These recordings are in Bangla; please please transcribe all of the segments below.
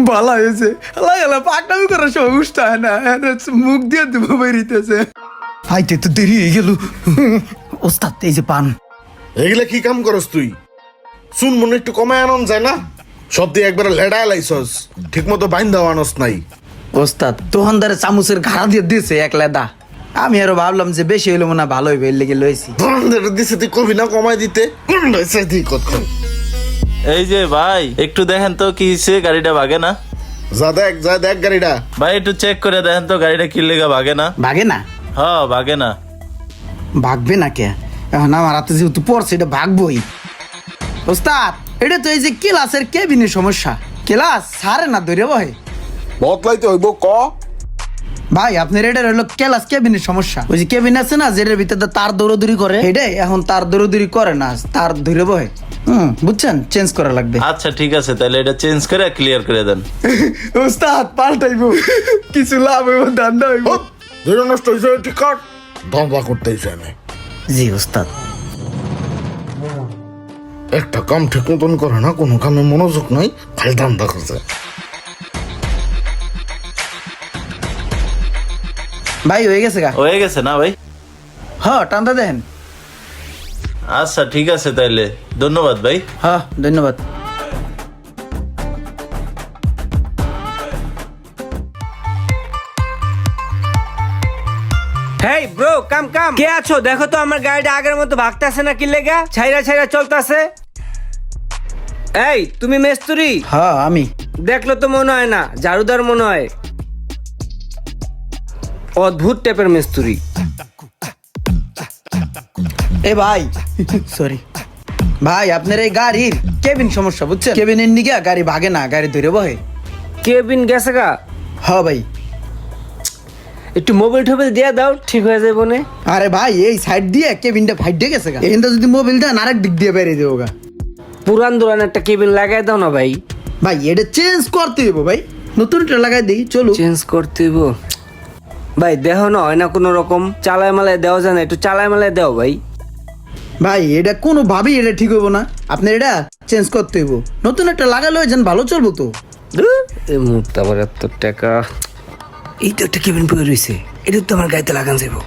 ভালো হয়েছে পাকনামি করার সমস্যা না মুখ দিয়ে দেবো বেরিতেছে আইতে তো দেরি হয়ে গেল ওস্তাদ এই যে পান এগুলা কি কাম করস তুই শুন মনে একটু কমায় আনন যায় না সব দিয়ে একবার লেডা লাইছস ঠিক মতো বাইন দেওয়া আনস নাই ওস্তাদ দোকানদারে চামচের ঘাড়া দিয়ে দিয়েছে এক লেদা আমি আরো ভাবলাম যে বেশি হইলো মনে ভালো হইবে এর লেগে লইছি ধরনের দিছে তুই কবি না কমাই দিতে কোন লইছে তুই কত এই যে ভাই একটু দেখেন তো কি হইছে, গাড়িটা ভাগে না। যা দেখ গাড়িটা ভাই একটু চেক করে দেখেন তো গাড়িটা কি লেগা ভাগে না। ভাগে না হ্যাঁ ভাগে না। ভাগবে না কে এখন আমার হাতে যেহেতু পড়ছে এটা ভাগবই ওস্তাদ এটা তো এই যে ক্লাসের কেবিনের সমস্যা ক্লাস সারে না ধরে বহে বদলাইতে হইব ক ভাই আপনার এটা হলো ক্লাস কেবিনের সমস্যা ওই যে কেবিন আছে না যেটার ভিতরে তার দৌড়দৌড়ি করে এটাই এখন তার দৌড়দৌড়ি করে না তার ধরে বহে বুঝছেন চেঞ্জ করা লাগবে আচ্ছা ঠিক আছে, তাহলে এটা চেঞ্জ করে ক্লিয়ার করে দেন। ওস্তাদ পাল্টাইবো কিছু লাভ হইব ধান্দা হইব ধরে নষ্ট হয়েছে ঠিক কর ধান্দা করতেইছে না জি ওস্তাদ একটা কাম ঠিক মতন করে না কোনো কামে মনোযোগ নাই খালি ধান্দা করছে ভাই হয়ে গেছে গা হয়ে গেছে না ভাই? হ্যাঁ টান্দা দেন আচ্ছা ঠিক আছে, তাইলে ধন্যবাদ ভাই। হ্যাঁ ধন্যবাদ হেই ব্রো কাম কে আছো দেখো তো আমার গাড়িটা আগের মতো ভাগতেছে না কি লেগা ছাইরা চলতেছে। এই তুমি মেস্তুরি? হ্যাঁ আমি দেখলো তো মনে হয় না, ঝাড়ুদার মনে হয়। অদ্ভুত টাইপের মেস্তুরি। এ ভাই সরি ভাই আপনার এই গাড়ির কেবিন সমস্যা বুঝছেন কেবিনের নিগে গাড়ি ভাগে না গাড়ি ধরে বহে কেবিন গেছে গা? হ্যাঁ ভাই একটু মোবাইল টোবাইল দিয়ে দাও, ঠিক হয়ে যাবে নে। আরে ভাই এই সাইড দিয়ে কেবিনটা ফাইট গেছে গা এখানটা যদি মোবাইল দেন আরেক দিক দিয়ে বেরিয়ে দেবো গা পুরান দুরান একটা কেবিন লাগাই দাও না ভাই। ভাই এটা চেঞ্জ করতে হইব ভাই নতুনটা লাগাই দিই চলো চেঞ্জ করতে হইব ভাই। দেহ না হয় না কোনো রকম চালায় মালায় দেওয়া যায় না, একটু চালায় মালায় দাও ভাই। ভাই এটা কোনো ভাবেই এটা ঠিক হইব না আপনার এটা চেঞ্জ করতে হইব নতুন একটা লাগালে যেন ভালো চলবো তো এই মুহূর্তে আবার এত টাকা। এই তো একটা কেবিন পড়ে রয়েছে, এটা তো আমার গাড়িতে লাগান যাবো।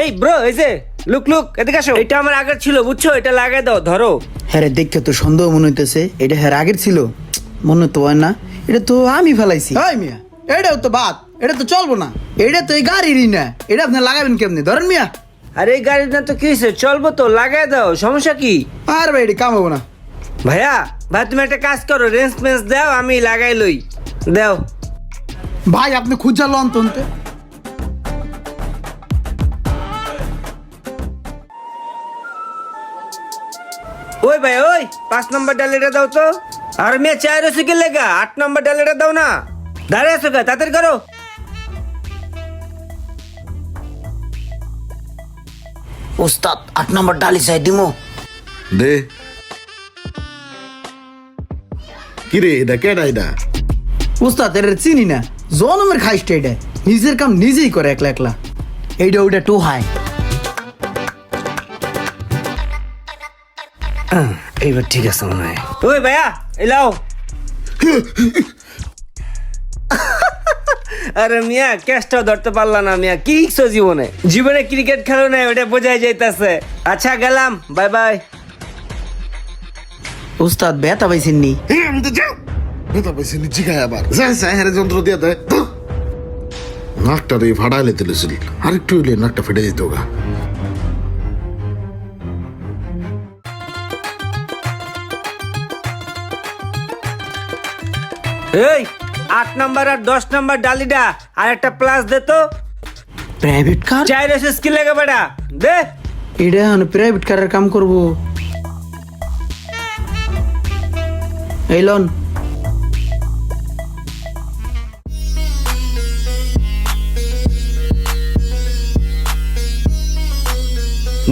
এই ব্রো এই যে লুক এদিকে আসো, এটা আমার আগের ছিল বুঝছো, এটা লাগাই দাও ধরো। হ্যাঁ রে দেখে তো সন্দেহ মনে হইতেছে এটা হ্যাঁ আগের ছিল মনে তো হয় না এটা তো আমি ফেলাইছি হাই মিয়া এটাও তো বাদ এটা তো চলবো না এটা তো এই গাড়িরই না এটা আপনি লাগাবেন কেমনি ধরেন মিয়া আরে এই গাড়ির না তো কি হয়েছে, চলবো তো লাগাই দাও, সমস্যা কি? আর ভাই এটা কামাবো না ভাইয়া ভাই তুমি একটা কাজ করো, রেঞ্জ মেঞ্জ দাও আমি লাগাই লই দাও। ভাই আপনি খুঁজা লন তন্তে ওই ভাই ওই 5 নম্বর ডালেটা দাও তো। আর মেয়ে চায়ের রসিকে লেগা 8 নম্বর ডালেটা দাও না, দাঁড়িয়ে আছো কে, তাড়াতাড়ি করো। ওস্তাদ 8 নম্বর ডালি চাই দিমো দে কিরে এটা কেডা এটা ওস্তাদ এর চিনি না জনমের খাইস্টা এটা নিজের কাম নিজেই করে একলা একলা এইটা ওইটা টু হাই এইবার ঠিক আছে মনে হয়। ওই ভাইয়া এলাও। আরে মিয়া ক্যাশটাও ধরতে পারলা না মিয়া, কি ইচ্ছো জীবনে ক্রিকেট খেলো না ওটা বোঝাই যাইতাছে। আচ্ছা গেলাম, বাই বাই। ওস্তাদ ব্যথা পাইছেন নি আমি তো যাও বেতা পাইছি নিচি খায় আবার যাই হারে যন্ত্র দিয়ে দেয় নাকটা রে ফাড়াইলে তুলেছিল আরেকটু হইলে নাকটা ফেটে যেত গা এই 8 নাম্বার আর 10 নাম্বার ডালিডা আর একটা প্লাস দে তো। প্রাইভেট কার চাই রেসেস কি লাগে বেটা দে। এটা এখন প্রাইভেট কারের কাম করব এই লন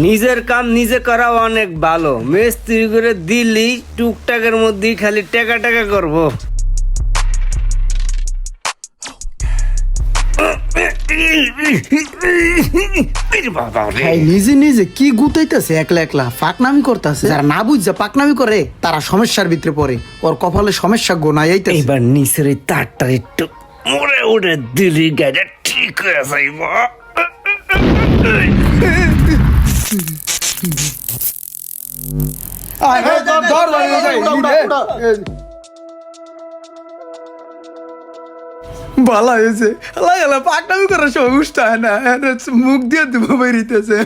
নিজের কাম নিজে করা অনেক ভালো, মিস্ত্রি করে দিলি টুকটাকের মধ্যেই খালি টাকা করবো। ভাই নিজে নিজে কি গুতাইতেছে একলা একলা পাকনামি করতেছে যারা না বুঝছে পাকনামি করে তারা সমস্যার ভিতরে পড়ে ওর কপালে সমস্যা গোনাই আইতেছে এবার নিচের এই তারটার একটু মোড়ে উড়ে দিলি গাড়িটা ঠিক হয়ে যাইব। ভালো হয়েছে পাকনামি করার সময় উঠতে হয় না মুখ দিয়ে দেবো বেরিতেছে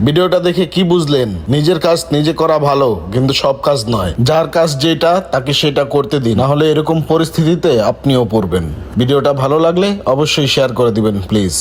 ভিডিওটা দেখে কি বুঝলেন? নিজের কাজ নিজে করা ভালো, কিন্তু সব কাজ নয়। যার কাজ যেটা তাকে সেটা করতে দিন, না হলে এরকম পরিস্থিতিতে আপনিও পড়বেন। ভিডিওটা ভালো লাগলে অবশ্যই শেয়ার করে দিবেন প্লিজ।